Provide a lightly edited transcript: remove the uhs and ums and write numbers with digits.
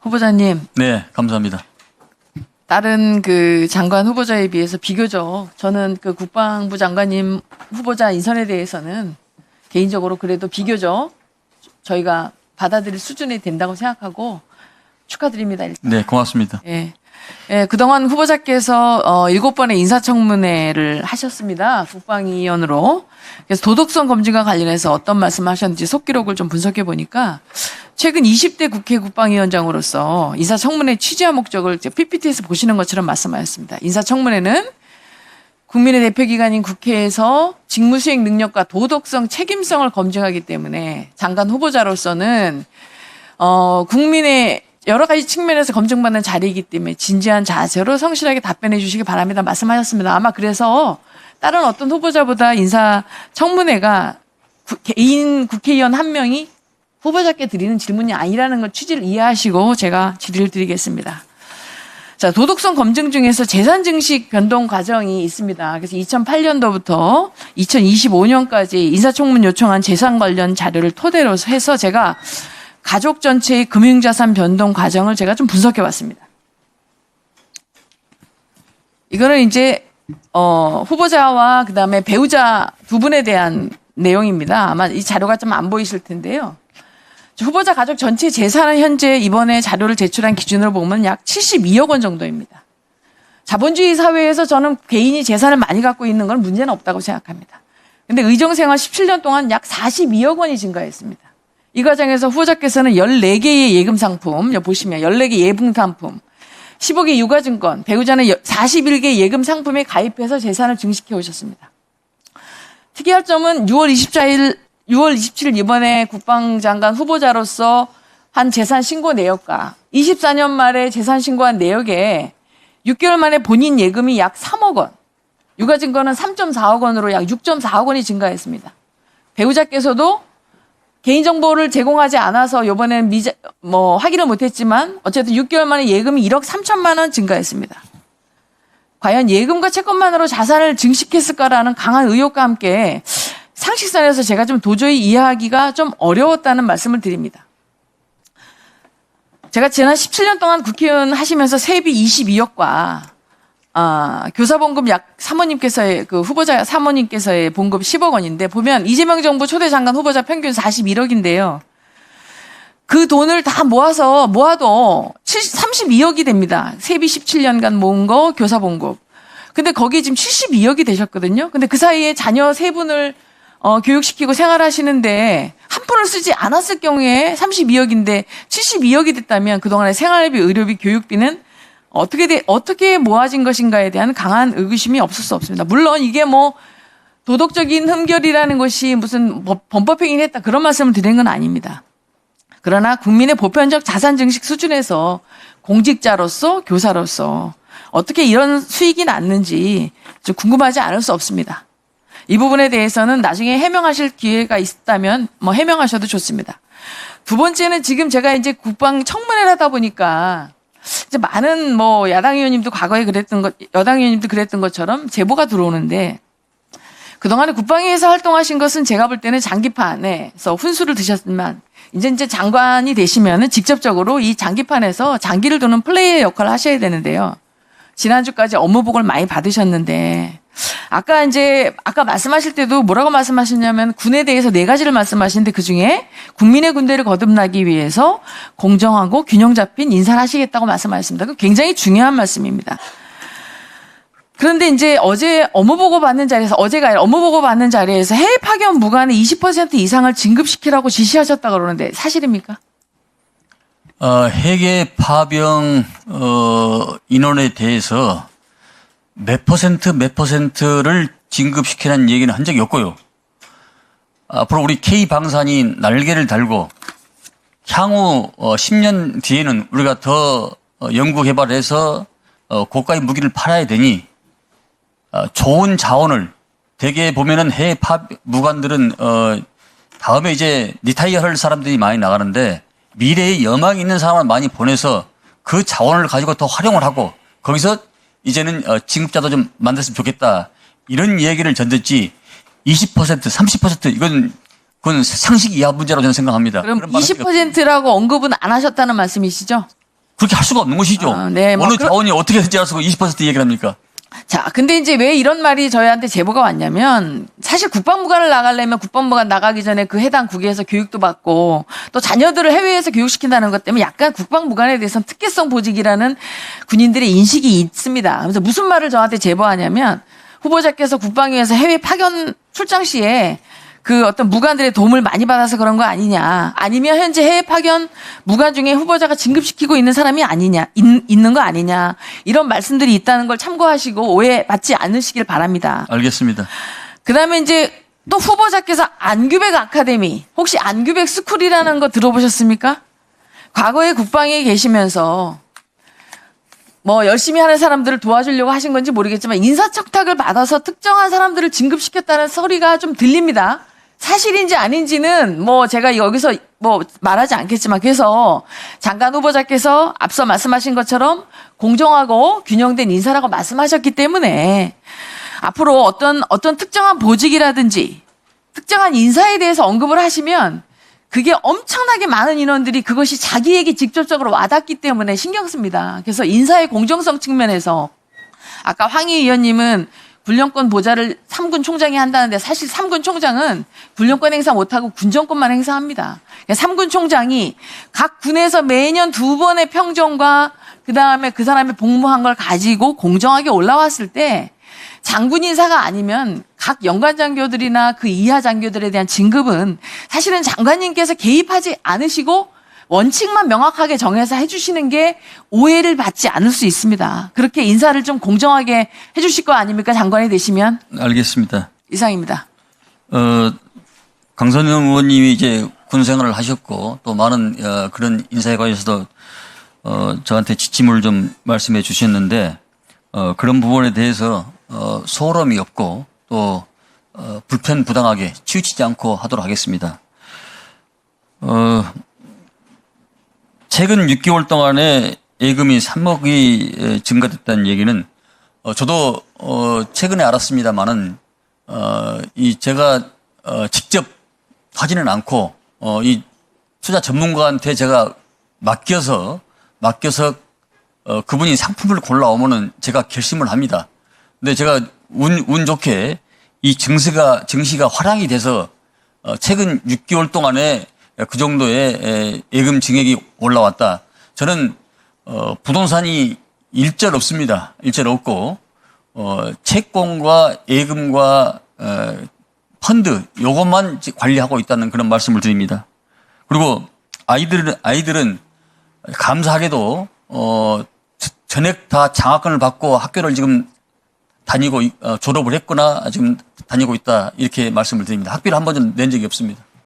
후보자님. 네, 감사합니다. 다른 그 장관 후보자에 비해서 비교적 저는 그 국방부 장관님 후보자 인선에 대해서는 개인적으로 그래도 비교적 저희가 받아들일 수준이 된다고 생각하고 축하드립니다. 일단. 네, 고맙습니다. 예. 예, 그동안 후보자께서 7번의 인사청문회를 하셨습니다. 국방위원으로. 그래서 도덕성 검증과 관련해서 어떤 말씀을 하셨는지 속기록을 좀 분석해 보니까 최근 20대 국회 국방위원장으로서 인사청문회 취지와 목적을 PPT에서 보시는 것처럼 말씀하셨습니다. 인사청문회는 국민의 대표기관인 국회에서 직무수행 능력과 도덕성, 책임성을 검증하기 때문에 장관 후보자로서는 국민의 여러 가지 측면에서 검증받는 자리이기 때문에 진지한 자세로 성실하게 답변해 주시기 바랍니다. 말씀하셨습니다. 아마 그래서 다른 어떤 후보자보다 인사청문회가 개인 국회의원 한 명이 후보자께 드리는 질문이 아니라는 것 취지를 이해하시고 제가 질의를 드리겠습니다. 자, 도덕성 검증 중에서 재산 증식 변동 과정이 있습니다. 그래서 2008년도부터 2025년까지 인사청문 요청한 재산 관련 자료를 토대로 해서 제가 가족 전체의 금융자산 변동 과정을 제가 좀 분석해 봤습니다. 이거는 이제 후보자와 그다음에 배우자 두 분에 대한 내용입니다. 아마 이 자료가 좀 안 보이실 텐데요. 후보자 가족 전체 재산은 현재 이번에 자료를 제출한 기준으로 보면 약 72억 원 정도입니다. 자본주의 사회에서 저는 개인이 재산을 많이 갖고 있는 건 문제는 없다고 생각합니다. 근데 의정생활 17년 동안 약 42억 원이 증가했습니다. 이 과정에서 후보자께서는 14개의 예금 상품, 여기 보시면 14개 예금 상품, 15개 유가증권, 배우자는 41개 예금 상품에 가입해서 재산을 증식해 오셨습니다. 특이할 점은 6월 27일 이번에 국방장관 후보자로서 한 재산 신고 내역과 24년 말에 재산 신고한 내역에 6개월 만에 본인 예금이 약 3억 원, 유가증권은 3.4억 원으로 약 6.4억 원이 증가했습니다. 배우자께서도 개인정보를 제공하지 않아서 이번에는 확인을 못했지만 어쨌든 6개월 만에 예금이 1억 3천만 원 증가했습니다. 과연 예금과 채권만으로 자산을 증식했을까라는 강한 의혹과 함께 상식선에서 제가 좀 도저히 이해하기가 좀 어려웠다는 말씀을 드립니다. 제가 지난 17년 동안 국회의원 하시면서 세비 22억과 교사봉급 약 사모님께서의 그 후보자 사모님께서의 봉급 10억 원인데 보면 이재명 정부 초대 장관 후보자 평균 41억인데요. 그 돈을 다 모아도 32억이 됩니다. 세비 17년간 모은 거 교사봉급. 근데 거기 지금 72억이 되셨거든요. 근데 그 사이에 자녀 세 분을 교육시키고 생활하시는데 한 푼을 쓰지 않았을 경우에 32억인데 72억이 됐다면 그동안의 생활비, 의료비, 교육비는 어떻게 모아진 것인가에 대한 강한 의구심이 없을 수 없습니다. 물론 이게 도덕적인 흠결이라는 것이 무슨 범법행위를 했다 그런 말씀을 드리는 건 아닙니다. 그러나 국민의 보편적 자산 증식 수준에서 공직자로서 교사로서 어떻게 이런 수익이 났는지 좀 궁금하지 않을 수 없습니다. 이 부분에 대해서는 나중에 해명하실 기회가 있다면 해명하셔도 좋습니다. 두 번째는 지금 제가 이제 국방 청문회를 하다 보니까 이제 많은 야당 의원님도 과거에 여당 의원님도 그랬던 것처럼 제보가 들어오는데 그동안에 국방위에서 활동하신 것은 제가 볼 때는 장기판에서 훈수를 드셨지만 이제 장관이 되시면은 직접적으로 이 장기판에서 장기를 두는 플레이어 역할을 하셔야 되는데요. 지난주까지 업무보고를 많이 받으셨는데 아까 말씀하실 때도 뭐라고 말씀하셨냐면 군에 대해서 4가지를 말씀하시는데 그중에 국민의 군대를 거듭나기 위해서 공정하고 균형 잡힌 인사를 하시겠다고 말씀하셨습니다. 그 굉장히 중요한 말씀입니다. 그런데 이제 어제가 아니라 업무보고 받는 자리에서 해외 파견 무관의 20% 이상을 진급시키라고 지시하셨다고 그러는데 사실입니까? 해외 파병 인원에 대해서 몇 퍼센트를 진급시키라는 얘기는 한 적이 없고요. 앞으로 우리 K방산이 날개를 달고 향후 10년 뒤에는 우리가 더 연구 개발해서 고가의 무기를 팔아야 되니 좋은 자원을 대개 보면은 해외 무관들은 다음에 이제 리타이어 할 사람들이 많이 나가는데 미래에 여망이 있는 사람을 많이 보내서 그 자원을 가지고 더 활용을 하고 거기서 이제는 진급자도 좀 만들었으면 좋겠다. 이런 얘기를 전했지 20%, 30% 그건 상식 이하 문제라고 저는 생각합니다. 그럼 20%라고 언급은 안 하셨다는 말씀이시죠? 그렇게 할 수가 없는 것이죠. 네, 뭐 어느 자원이 어떻게 해서 20% 얘기를 합니까? 자, 근데 이제 왜 이런 말이 저희한테 제보가 왔냐면 사실 국방부관을 나가려면 국방부관 나가기 전에 그 해당 국에서 교육도 받고 또 자녀들을 해외에서 교육시킨다는 것 때문에 약간 국방부관에 대해서는 특혜성 보직이라는 군인들의 인식이 있습니다. 그래서 무슨 말을 저한테 제보하냐면 후보자께서 국방위에서 해외 파견 출장 시에 그 어떤 무관들의 도움을 많이 받아서 그런 거 아니냐. 아니면 현재 해외 파견 무관 중에 후보자가 진급시키고 있는 사람이 아니냐. 있는 거 아니냐. 이런 말씀들이 있다는 걸 참고하시고 오해받지 않으시길 바랍니다. 알겠습니다. 그다음에 이제 또 후보자께서 안규백 아카데미, 혹시 안규백 스쿨이라는 거 들어보셨습니까? 과거에 국방에 계시면서 뭐 열심히 하는 사람들을 도와주려고 하신 건지 모르겠지만 인사청탁을 받아서 특정한 사람들을 진급시켰다는 소리가 좀 들립니다. 사실인지 아닌지는 뭐 제가 여기서 뭐 말하지 않겠지만 그래서 장관 후보자께서 앞서 말씀하신 것처럼 공정하고 균형된 인사라고 말씀하셨기 때문에 앞으로 어떤 특정한 보직이라든지 특정한 인사에 대해서 언급을 하시면 그게 엄청나게 많은 인원들이 그것이 자기에게 직접적으로 와닿기 때문에 신경 씁니다. 그래서 인사의 공정성 측면에서 아까 황희 의원님은 군령권 보좌를 3군 총장이 한다는데 사실 3군 총장은 군령권 행사 못하고 군정권만 행사합니다. 3군 총장이 각 군에서 매년 2번의 평정과 그다음에 그 사람의 복무한 걸 가지고 공정하게 올라왔을 때 장군 인사가 아니면 각 연관 장교들이나 그 이하 장교들에 대한 진급은 사실은 장관님께서 개입하지 않으시고 원칙만 명확하게 정해서 해주시는 게 오해를 받지 않을 수 있습니다. 그렇게 인사를 좀 공정하게 해주실 거 아닙니까? 장관이 되시면. 알겠습니다. 이상입니다. 강선영 의원님이 이제 군 생활을 하셨고 또 많은 그런 인사에 관해서도 저한테 지침을 좀 말씀해 주셨는데 그런 부분에 대해서 소홀함이 없고 또 불편부당하게 치우치지 않고 하도록 하겠습니다. 최근 6개월 동안에 예금이 3억이 증가됐다는 얘기는 저도 최근에 알았습니다만은 제가 직접 하지는 않고 이 투자 전문가한테 제가 맡겨서 그분이 상품을 골라오면은 제가 결심을 합니다. 근데 제가 운 좋게 이 증시가 화랑이 돼서 최근 6개월 동안에 그 정도의 예금 증액이 올라왔다. 저는 부동산이 일절 없습니다. 일절 없고 채권과 예금과 펀드 요것만 관리하고 있다는 그런 말씀을 드립니다. 그리고 아이들은 감사하게도 전액 다 장학금을 받고 학교를 지금 다니고 졸업을 했거나 지금 다니고 있다 이렇게 말씀을 드립니다. 학비를 한 번도 낸 적이 없습니다.